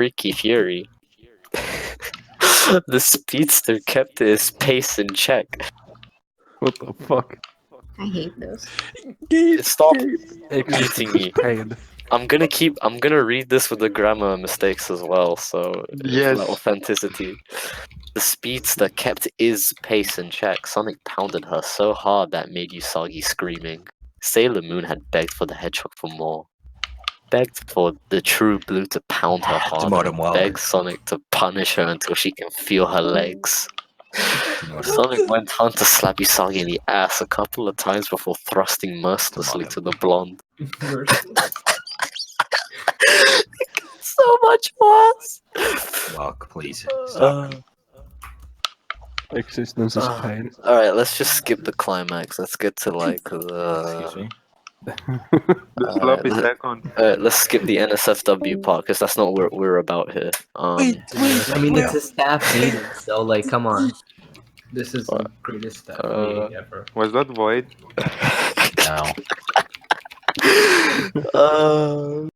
Freaky Fury. The speedster kept his pace in check. What the fuck? I hate this. Stop Exorcist muting is me. paid. I'm gonna read this with the grammar mistakes as well, so Yes. for that authenticity. The speedster kept his pace in check. Sonic pounded her so hard that made Usagi screaming. Sailor Moon had begged for the hedgehog for more. Begged for the true blue to pound her harder. Tomorrow morning. Begged Sonic to punish her until she can feel her legs. Sonic went on to slap Usagi in the ass a couple of times before thrusting mercilessly to the blonde. So much worse. Mark, please. Existence is pain. Alright, let's just skip the climax. Let's get to like the. Excuse me. The sloppy second. Let's skip the NSFW part because that's not what we're about here. I mean, it's a staff meeting, so like, come on. This is the greatest staff meeting ever. Was that Void? No.